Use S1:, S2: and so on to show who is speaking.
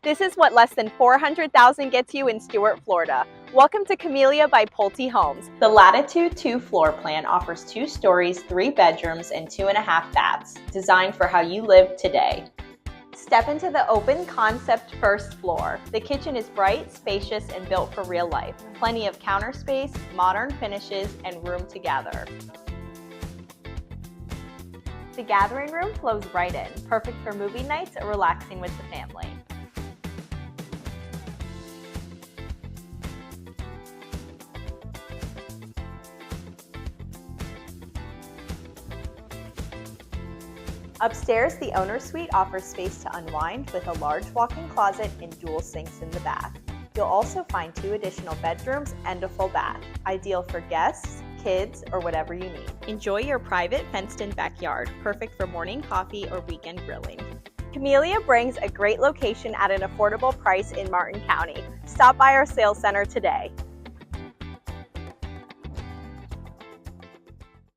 S1: This is what less than $400,000 gets you in Stuart, Florida. Welcome to Camellia by Pulte Homes. The Latitude 2 floor plan offers 2 stories, 3 bedrooms, and 2.5 baths, designed for how you live today. Step into the open concept first floor. The kitchen is bright, spacious, and built for real life. Plenty of counter space, modern finishes, and room to gather. The gathering room flows right in, perfect for movie nights or relaxing with the family. Upstairs, the owner's suite offers space to unwind with a large walk-in closet and dual sinks in the bath. You'll also find 2 additional bedrooms and a full bath, ideal for guests, kids, or whatever you need. Enjoy your private fenced-in backyard, perfect for morning coffee or weekend grilling. Camellia brings a great location at an affordable price in Martin County. Stop by our sales center today.